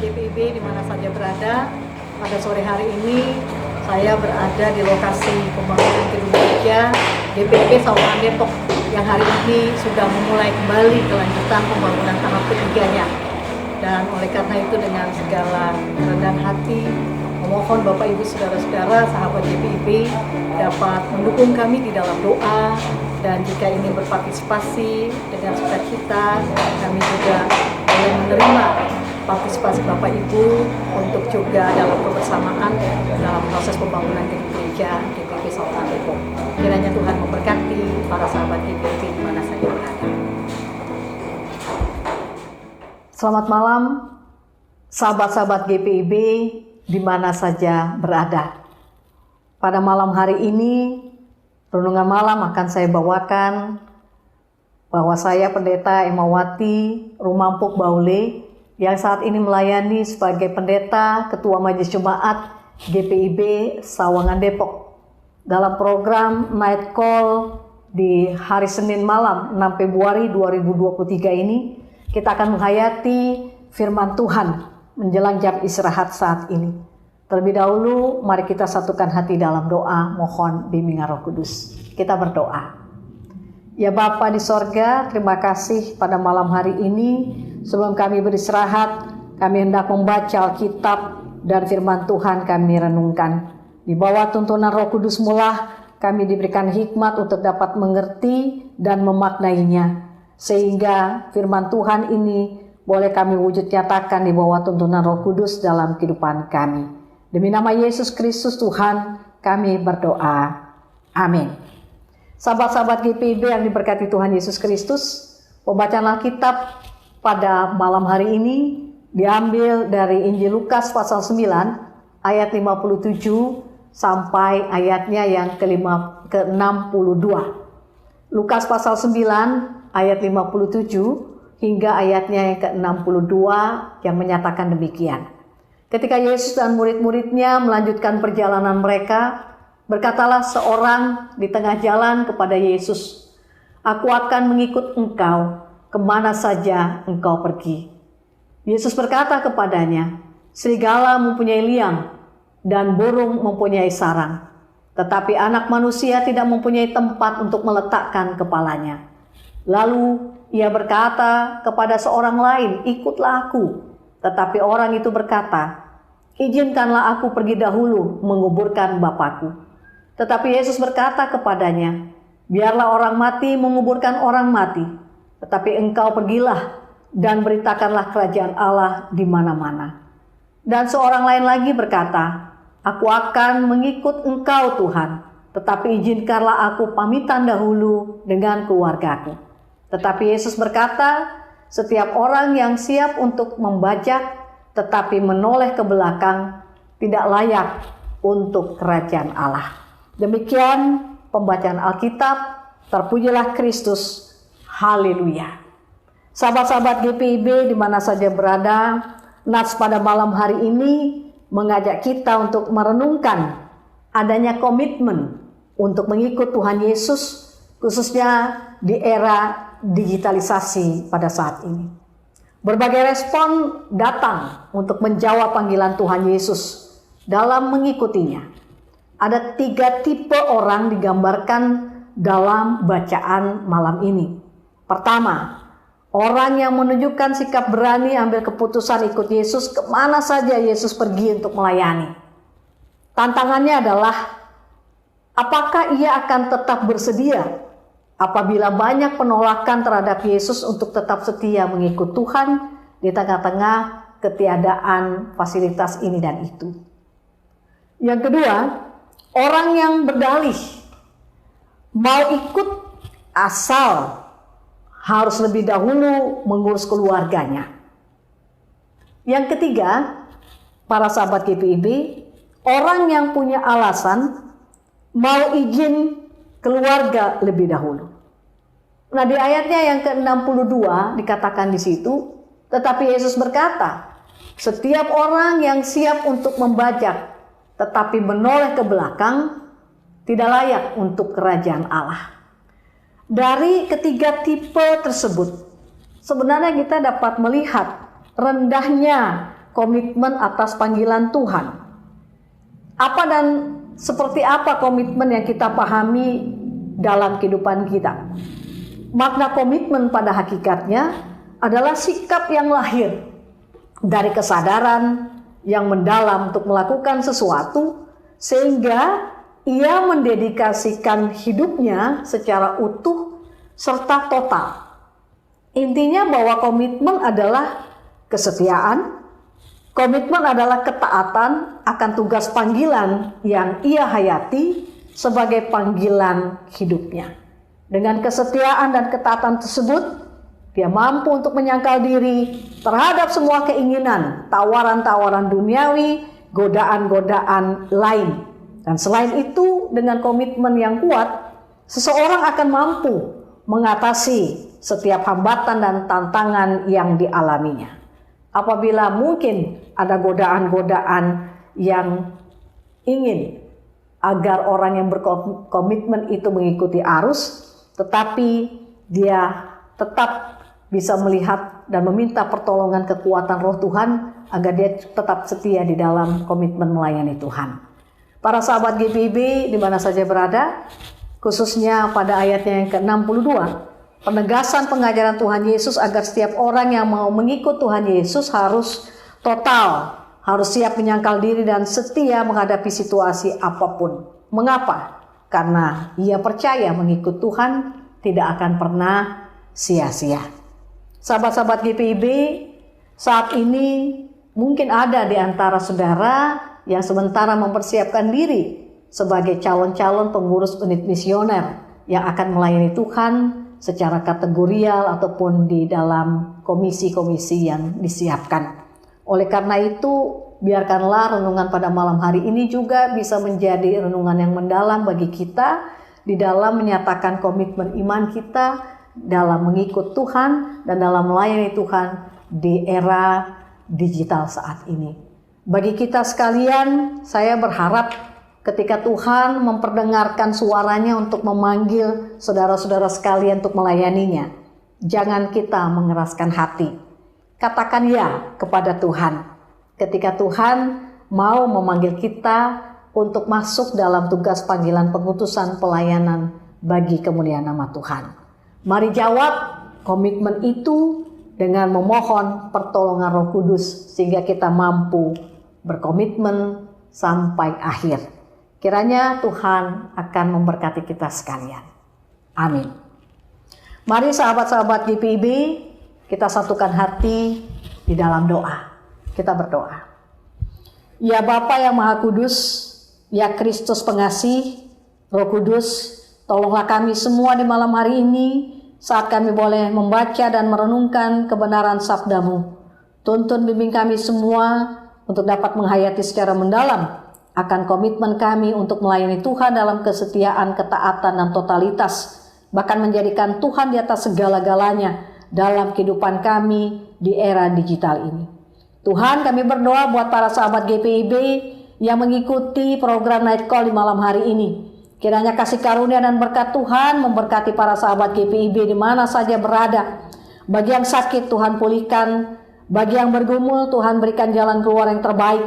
GPIB di mana saja berada. Pada sore hari ini saya berada di lokasi pembangunan gedung gereja GPIB Sawangan Depok yang hari ini sudah memulai kembali kelanjutan pembangunan tahap ketiganya. Dan oleh karena itu dengan segala kerendahan hati memohon Bapak Ibu Saudara-saudara sahabat GPIB dapat mendukung kami di dalam doa, dan jika ingin berpartisipasi dengan sukacita kami juga boleh menerima partisipasi Bapak Ibu untuk juga dalam kebersamaan dalam proses pembangunan gedung gereja GPIB Sawangan Depok. Kiranya Tuhan memberkati para sahabat GPIB di mana saja berada. Selamat malam sahabat-sahabat GPIB di mana saja berada. Pada malam hari ini renungan malam akan saya bawakan bahwa saya Pendeta Emawati Rumampuk Baule yang saat ini melayani sebagai Pendeta Ketua Majelis Jemaat GPIB Sawangan Depok dalam program Night Call di hari Senin malam 6 Februari 2023 ini. Kita akan menghayati firman Tuhan menjelang jam istirahat saat ini. Terlebih dahulu mari kita satukan hati dalam doa mohon bimbingan Roh Kudus. Kita berdoa. Ya Bapa di sorga, terima kasih pada malam hari ini. Sebelum kami beristirahat, kami hendak membaca Alkitab dan firman Tuhan kami renungkan. Di bawah tuntunan Roh Kudus mula kami diberikan hikmat untuk dapat mengerti dan memaknainya. Sehingga firman Tuhan ini boleh kami wujud nyatakan di bawah tuntunan Roh Kudus dalam kehidupan kami. Demi nama Yesus Kristus Tuhan kami berdoa. Amin. Sahabat-sahabat GPIB yang diberkati Tuhan Yesus Kristus, pembacaan Alkitab pada malam hari ini diambil dari Injil Lukas pasal 9 ayat 57 sampai ayatnya yang ke-62. Lukas pasal 9 ayat 57 hingga ayatnya yang ke-62 yang menyatakan demikian. Ketika Yesus dan murid-muridnya melanjutkan perjalanan mereka, berkatalah seorang di tengah jalan kepada Yesus, "Aku akan mengikut engkau kemana saja engkau pergi." Yesus berkata kepadanya, "Serigala mempunyai liang dan burung mempunyai sarang, tetapi anak manusia tidak mempunyai tempat untuk meletakkan kepalanya." Lalu ia berkata kepada seorang lain, "Ikutlah aku." Tetapi orang itu berkata, "Izinkanlah aku pergi dahulu menguburkan Bapakku." Tetapi Yesus berkata kepadanya, "Biarlah orang mati menguburkan orang mati, tetapi engkau pergilah dan beritakanlah kerajaan Allah di mana-mana." Dan seorang lain lagi berkata, "Aku akan mengikut engkau Tuhan, tetapi izinkanlah aku pamitan dahulu dengan keluargaku." Tetapi Yesus berkata, "Setiap orang yang siap untuk membajak tetapi menoleh ke belakang tidak layak untuk kerajaan Allah." Demikian pembacaan Alkitab. Terpujilah Kristus. Haleluya. Sahabat-sahabat GPIB di mana saja berada, Nats pada malam hari ini mengajak kita untuk merenungkan adanya komitmen untuk mengikut Tuhan Yesus, khususnya di era digitalisasi pada saat ini. Berbagai respon datang untuk menjawab panggilan Tuhan Yesus dalam mengikutinya. Ada 3 tipe orang digambarkan dalam bacaan malam ini. Pertama, orang yang menunjukkan sikap berani ambil keputusan ikut Yesus kemana saja Yesus pergi untuk melayani. Tantangannya adalah apakah ia akan tetap bersedia apabila banyak penolakan terhadap Yesus untuk tetap setia mengikut Tuhan di tengah-tengah ketiadaan fasilitas ini dan itu. Yang kedua, orang yang berdalih mau ikut asal harus lebih dahulu mengurus keluarganya. Yang ketiga, para sahabat GPIB, orang yang punya alasan mau izin keluarga lebih dahulu. Nah, di ayatnya yang ke-62 dikatakan di situ, tetapi Yesus berkata, "Setiap orang yang siap untuk membajak tetapi menoleh ke belakang tidak layak untuk kerajaan Allah." Dari ketiga tipe tersebut, sebenarnya kita dapat melihat rendahnya komitmen atas panggilan Tuhan. Apa dan seperti apa komitmen yang kita pahami dalam kehidupan kita? Makna komitmen pada hakikatnya adalah sikap yang lahir dari kesadaran yang mendalam untuk melakukan sesuatu sehingga ia mendedikasikan hidupnya secara utuh serta total. Intinya bahwa komitmen adalah kesetiaan, komitmen adalah ketaatan akan tugas panggilan yang ia hayati sebagai panggilan hidupnya. Dengan kesetiaan dan ketaatan tersebut, dia mampu untuk menyangkal diri terhadap semua keinginan, tawaran-tawaran duniawi, godaan-godaan lain. Dan selain itu, dengan komitmen yang kuat, seseorang akan mampu mengatasi setiap hambatan dan tantangan yang dialaminya. Apabila mungkin ada godaan-godaan yang ingin agar orang yang berkomitmen itu mengikuti arus, tetapi dia tetap bisa melihat dan meminta pertolongan kekuatan Roh Tuhan agar dia tetap setia di dalam komitmen melayani Tuhan. Para sahabat GPIB di mana saja berada, khususnya pada ayatnya yang ke-62, penegasan pengajaran Tuhan Yesus agar setiap orang yang mau mengikut Tuhan Yesus harus total, harus siap menyangkal diri dan setia menghadapi situasi apapun. Mengapa? Karena ia percaya mengikut Tuhan tidak akan pernah sia-sia. Sahabat-sahabat GPIB, saat ini mungkin ada di antara saudara yang sementara mempersiapkan diri sebagai calon-calon pengurus unit misioner yang akan melayani Tuhan secara kategorial ataupun di dalam komisi-komisi yang disiapkan. Oleh karena itu, biarkanlah renungan pada malam hari ini juga bisa menjadi renungan yang mendalam bagi kita di dalam menyatakan komitmen iman kita dalam mengikut Tuhan dan dalam melayani Tuhan di era digital saat ini. Bagi kita sekalian, saya berharap ketika Tuhan memperdengarkan suaranya untuk memanggil saudara-saudara sekalian untuk melayaninya, jangan kita mengeraskan hati. Katakan ya kepada Tuhan. Ketika Tuhan mau memanggil kita untuk masuk dalam tugas panggilan pengutusan pelayanan bagi kemuliaan nama Tuhan. Mari jawab komitmen itu dengan memohon pertolongan Roh Kudus sehingga kita mampu berkomitmen sampai akhir. Kiranya Tuhan akan memberkati kita sekalian. Amin. Mari sahabat-sahabat GPIB, kita satukan hati di dalam doa. Kita berdoa. Ya Bapa yang Maha Kudus, ya Kristus pengasih, Roh Kudus, tolonglah kami semua di malam hari ini saat kami boleh membaca dan merenungkan kebenaran sabda-Mu. Tuntun bimbing kami semua untuk dapat menghayati secara mendalam akan komitmen kami untuk melayani Tuhan dalam kesetiaan, ketaatan, dan totalitas, bahkan menjadikan Tuhan di atas segala-galanya dalam kehidupan kami di era digital ini. Tuhan, kami berdoa buat para sahabat GPIB yang mengikuti program Night Call di malam hari ini. Kiranya kasih karunia dan berkat Tuhan memberkati para sahabat GPIB di mana saja berada. Bagi yang sakit Tuhan pulihkan, bagi yang bergumul Tuhan berikan jalan keluar yang terbaik.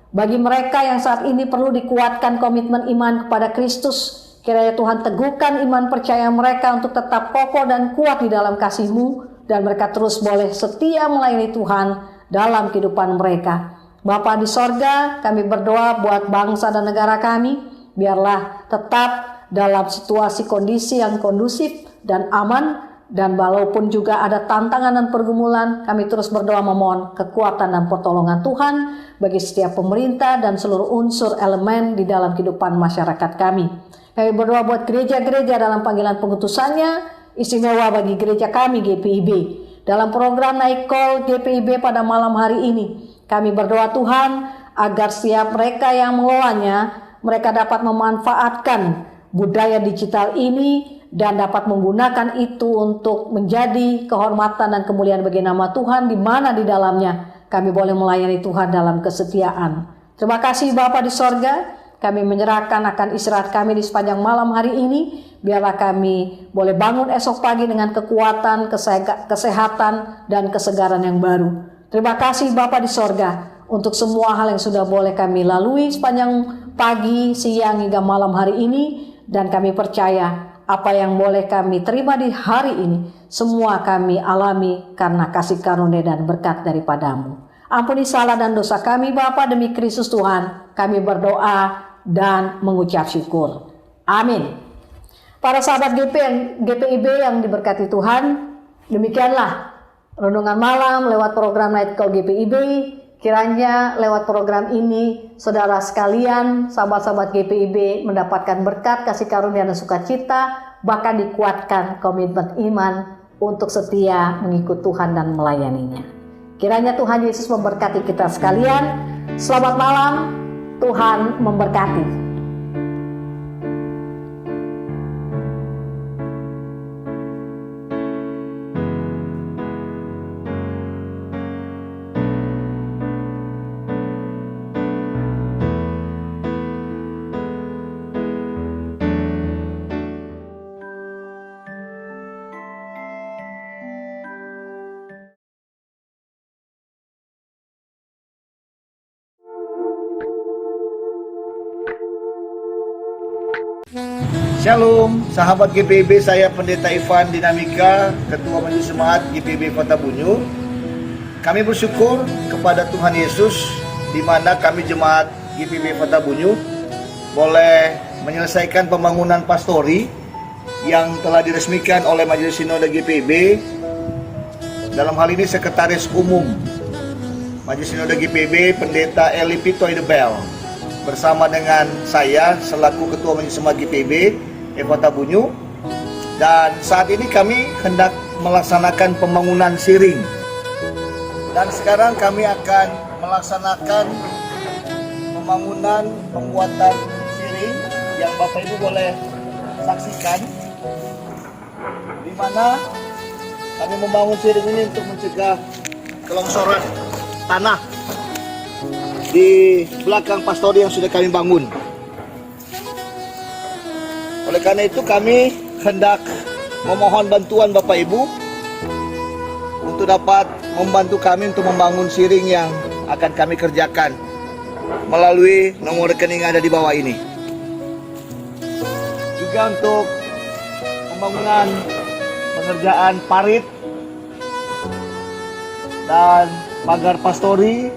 Bagi mereka yang saat ini perlu dikuatkan komitmen iman kepada Kristus, kiranya Tuhan teguhkan iman percaya mereka untuk tetap kokoh dan kuat di dalam kasih-Mu, dan mereka terus boleh setia melayani Tuhan dalam kehidupan mereka. Bapa di sorga, kami berdoa buat bangsa dan negara kami, biarlah tetap dalam situasi kondisi yang kondusif dan aman, dan walaupun juga ada tantangan dan pergumulan, kami terus berdoa memohon kekuatan dan pertolongan Tuhan bagi setiap pemerintah dan seluruh unsur elemen di dalam kehidupan masyarakat kami. Kami berdoa buat gereja-gereja dalam panggilan pengutusannya, istimewa bagi gereja kami GPIB. Dalam program Night Call GPIB pada malam hari ini, kami berdoa Tuhan agar setiap mereka yang mengelolanya, mereka dapat memanfaatkan budaya digital ini dan dapat menggunakan itu untuk menjadi kehormatan dan kemuliaan bagi nama Tuhan di mana di dalamnya kami boleh melayani Tuhan dalam kesetiaan. Terima kasih Bapa di sorga, kami menyerahkan akan istirahat kami di sepanjang malam hari ini. Biarlah kami boleh bangun esok pagi dengan kekuatan, kesehatan, dan kesegaran yang baru. Terima kasih Bapa di sorga untuk semua hal yang sudah boleh kami lalui sepanjang pagi, siang hingga malam hari ini. Dan kami percaya apa yang boleh kami terima di hari ini, semua kami alami karena kasih karunia dan berkat daripadamu. Ampuni salah dan dosa kami Bapa, demi Kristus Tuhan kami berdoa dan mengucap syukur. Amin. Para sahabat GPIB yang diberkati Tuhan, demikianlah renungan malam lewat program Night Call GPIB. Kiranya lewat program ini, saudara sekalian, sahabat-sahabat GPIB mendapatkan berkat, kasih karunia dan sukacita, bahkan dikuatkan komitmen iman untuk setia mengikut Tuhan dan melayaninya. Kiranya Tuhan Yesus memberkati kita sekalian. Selamat malam, Tuhan memberkati. Shalom, sahabat GPIB, saya Pendeta Ivan Dinamika, Ketua Majelis Jemaat GPIB Kota Bunyu. Kami bersyukur kepada Tuhan Yesus, di mana kami Jemaat GPIB Kota Bunyu boleh menyelesaikan pembangunan pastori yang telah diresmikan oleh Majelis Sinode GPIB. Dalam hal ini Sekretaris Umum Majelis Sinode GPIB, Pendeta Eli Pitoy de Bel, bersama dengan saya selaku Ketua Majelis Jemaat GPIB Kota Bunyu. Dan saat ini kami hendak melaksanakan pembangunan siring. Dan sekarang kami akan melaksanakan pembangunan pembuatan siring yang Bapak Ibu boleh saksikan, di mana kami membangun siring ini untuk mencegah kelongsoran tanah di belakang pastori yang sudah kami bangun. Oleh karena itu kami hendak memohon bantuan Bapak Ibu untuk dapat membantu kami untuk membangun siring yang akan kami kerjakan melalui nomor rekening yang ada di bawah ini. Juga untuk pembangunan pengerjaan parit dan pagar pastori